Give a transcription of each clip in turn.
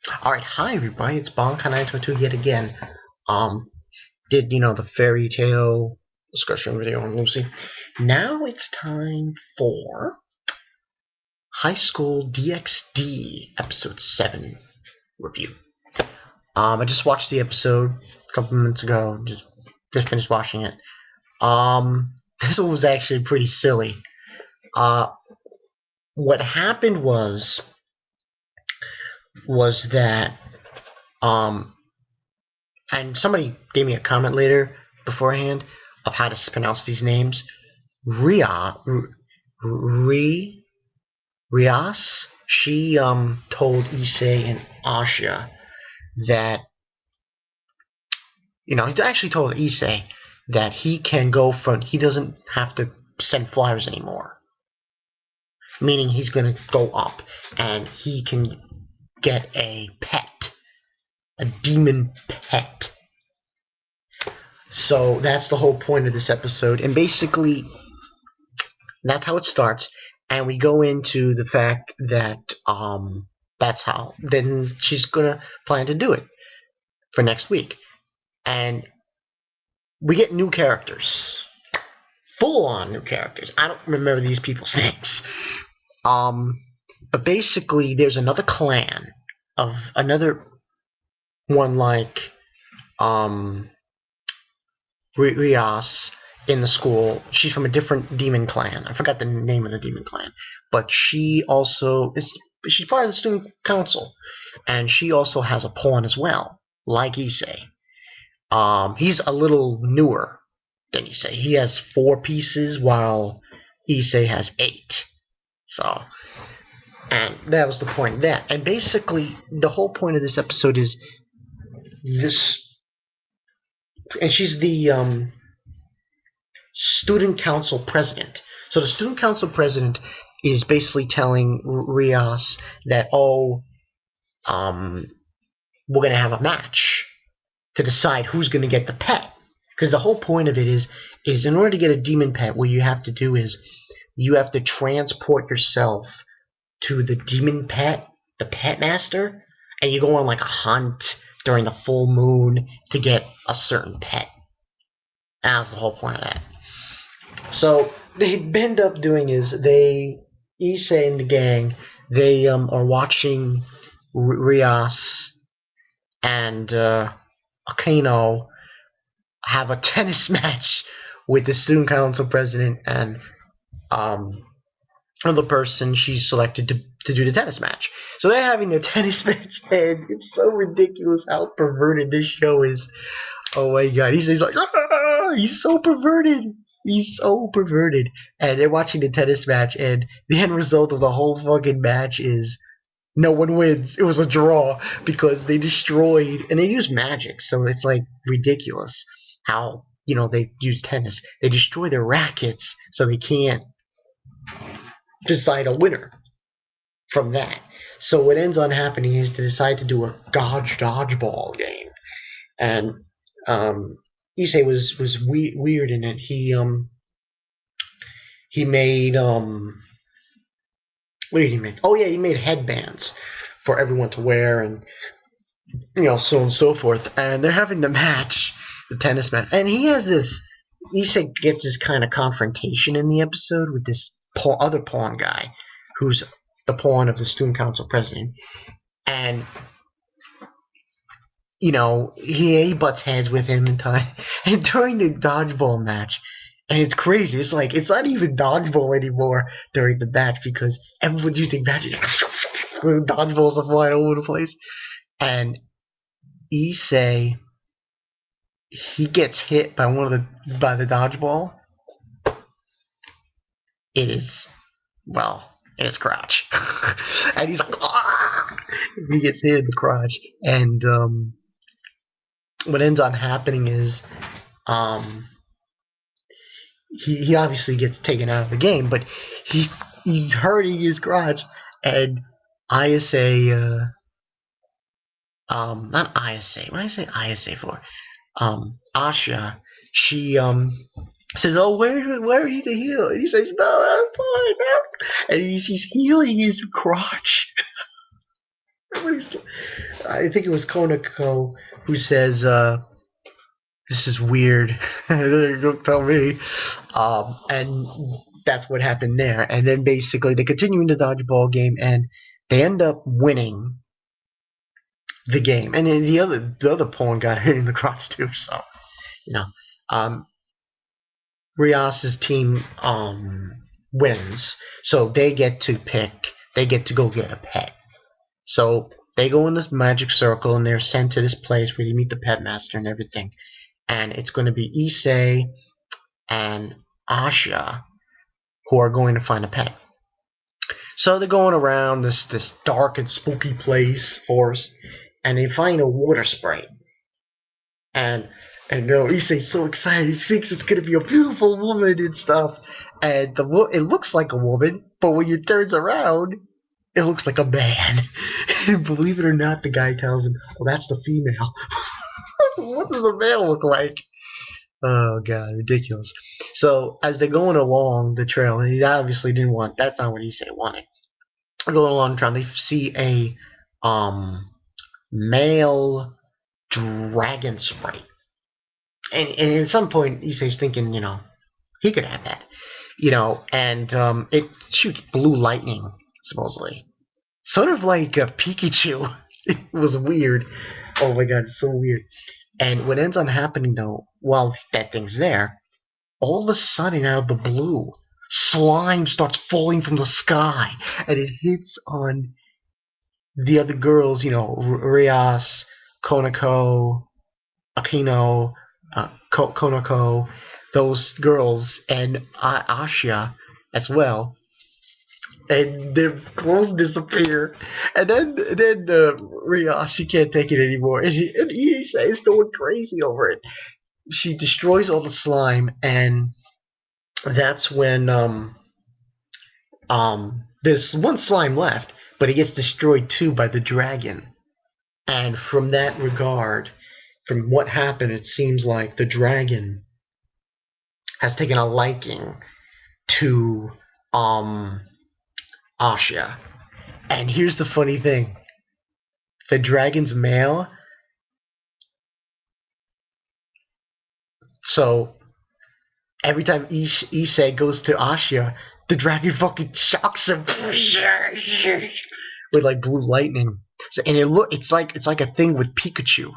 Alright, hi everybody, it's Bonka922 yet again. Um, did, the fairy tale discussion video on Lucy. Now it's time for High School DxD Episode 7 review. I just watched the episode a couple minutes ago, just finished watching it. This one was actually pretty silly. Uh, what happened was that, um, and somebody gave me a comment later beforehand of how to pronounce these names. Ria, Rias, she told Issei and Asha that he actually told Issei that he doesn't have to send flyers anymore, meaning he's gonna go up and he can get a pet, a demon pet. So that's the whole point of this episode, and basically that's how it starts. And we go into the fact that that's how then she's gonna plan to do it for next week, and we get new characters, full on new characters. I don't remember these people's names. But basically, there's another clan of another one like Rias in the school. She's from a different demon clan. I forgot the name of the demon clan, but she's part of the student council, and she also has a pawn as well, like Issei. He's a little newer than Issei. He has 4 pieces, while Issei has 8. So, and that was the point of that. And basically, the whole point of this episode is this, and she's the student council president. So the student council president is basically telling Rias that, we're going to have a match to decide who's going to get the pet. Because the whole point of it is in order to get a demon pet, what you have to do is you have to transport yourself to the demon pet, the pet master, and you go on like a hunt during the full moon to get a certain pet. That's the whole point of that. So they end up doing is Issei and the gang, they are watching Rias and Akano have a tennis match with the student council president and another person she's selected to do the tennis match. So they're having their tennis match, and it's so ridiculous how perverted this show is. Oh my god, he's like, he's so perverted. He's so perverted. And they're watching the tennis match, and the end result of the whole fucking match is no one wins. It was a draw because they destroyed, and they use magic, so it's like ridiculous how, they use tennis. They destroy their rackets so they can't decide a winner from that. So what ends on happening is they decide to do a dodgeball game, and Issei was weird in it. He made what did he make? Oh yeah, he made headbands for everyone to wear, and so on and so forth. And they're having the match, the tennis match, and he has this. Issei gets this kind of confrontation in the episode with this other pawn guy, who's the pawn of the student council president, and he butts heads with him in time. And during the dodgeball match, and it's crazy. It's like it's not even dodgeball anymore during the match because everyone's using magic. Dodgeballs are flying all over the place, and Issei, he gets hit by by the dodgeball. It is, well, in his crotch, and he's like, ah! He gets hit in the crotch, and what ends up happening is, he obviously gets taken out of the game, but he's hurting his crotch, and ISA, not ISA, what did I say ISA for? Asha, she, says, oh, where is the heal? And he says, no, I'm fine, no. And he's healing his crotch. I think it was Konako who says, "This is weird." Don't tell me. And that's what happened there. And then basically they continue in the dodgeball game, and they end up winning the game. And then the other pawn got hit in the cross too. So you know, um, Rias's team wins, so they get to pick. They get to go get a pet. So they go in this magic circle, and they're sent to this place where you meet the pet master and everything. And it's going to be Issei and Asha who are going to find a pet. So they're going around this dark and spooky place, forest, and they find a water sprite. And Issei's so excited. He thinks it's gonna be a beautiful woman and stuff. And it looks like a woman, but when it turns around, it looks like a man. And believe it or not, the guy tells him, "Well, that's the female." What does the male look like? Oh god, ridiculous. So as they're going along the trail, he obviously didn't want. That's not what Issei wanted. Going along the trail, they see a male dragon sprite. And at some point, Issei's thinking, he could have that. And it shoots blue lightning, supposedly. Sort of like a Pikachu. It was weird. Oh my god, it's so weird. And what ends up happening, though, while that thing's there, all of a sudden, out of the blue, slime starts falling from the sky. And it hits on the other girls, Rias, Konako, Akino, Konako, those girls, and Asha as well. And their clothes disappear. And then Rias, she can't take it anymore. And Issei is going crazy over it. She destroys all the slime, and that's when there's one slime left, but it gets destroyed too by the dragon. And from that regard, from what happened, it seems like the dragon has taken a liking to Asha. And here's the funny thing. The dragon's male. So every time Issei goes to Asha, the dragon fucking shocks him with like blue lightning. So, and it's like a thing with Pikachu.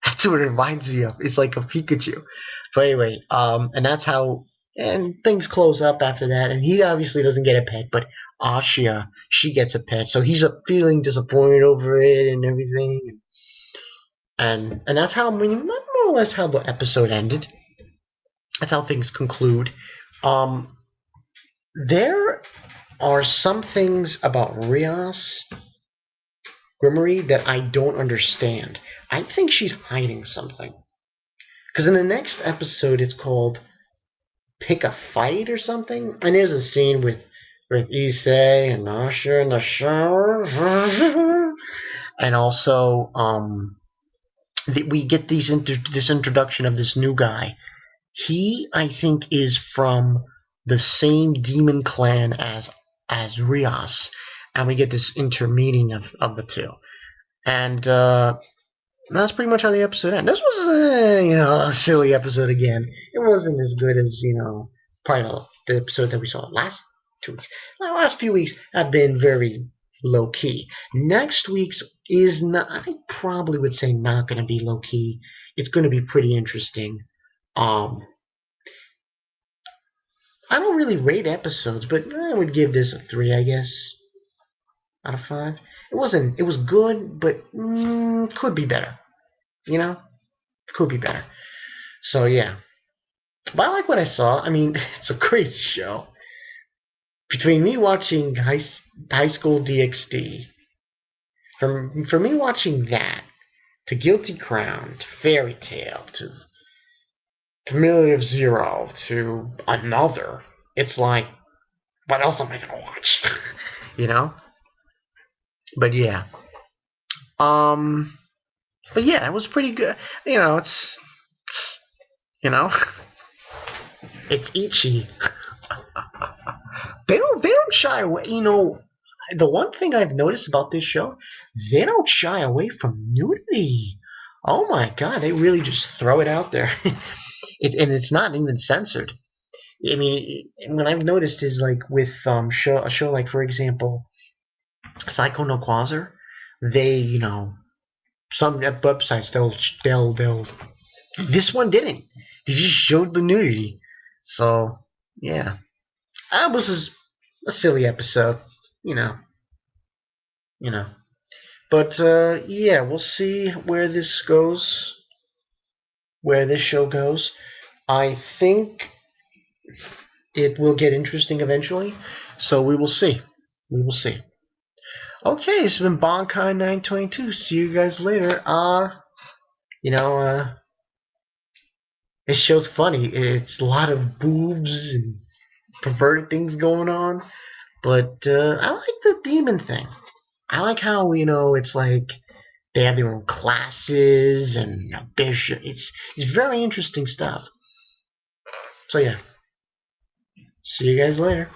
That's what it reminds me of. It's like a Pikachu. But anyway, and that's how, and things close up after that. And he obviously doesn't get a pet, but Asha, she gets a pet. So he's feeling disappointed over it and everything. And that's how, more or less how the episode ended. That's how things conclude. There are some things about Rias Grimoire that I don't understand. I think she's hiding something. Because in the next episode, it's called Pick a Fight or something. And there's a scene with Issei and Asha in the shower. And also, we get this introduction of this new guy. He, I think, is from the same demon clan as Rias. And we get this intermeeting of the two. And that's pretty much how the episode ended. This was a silly episode again. It wasn't as good as, probably the episode that we saw last 2 weeks. The last few weeks have been very low-key. Next week's is not, I probably would say not going to be low-key. It's going to be pretty interesting. I don't really rate episodes, but I would give this a 3, I guess, out of 5. It was good, but could be better. Could be better. So yeah. But I like what I saw. I mean, it's a crazy show. Between me watching High School DxD, for me watching that, to Guilty Crown, to Fairy Tail, to Familiar of Zero, to another, it's like, what else am I gonna watch? But yeah. But yeah, it was pretty good. It's it's Ichi. They don't shy away. the one thing I've noticed about this show, they don't shy away from nudity. Oh my god, they really just throw it out there. And it's not even censored. I mean, what I've noticed is like with a show like, for example, Psycho no Quasar, they, some websites, they'll this one didn't. They just showed the nudity. So yeah, that was a silly episode, you know, you know. But yeah, we'll see where this goes, where this show goes. I think it will get interesting eventually. So we will see. We will see. Okay, it's been Bonkai 922. See you guys later. You know, this show's funny. It's a lot of boobs and perverted things going on, but I like the demon thing. I like how it's like they have their own classes and a bishop. It's very interesting stuff. So yeah, see you guys later.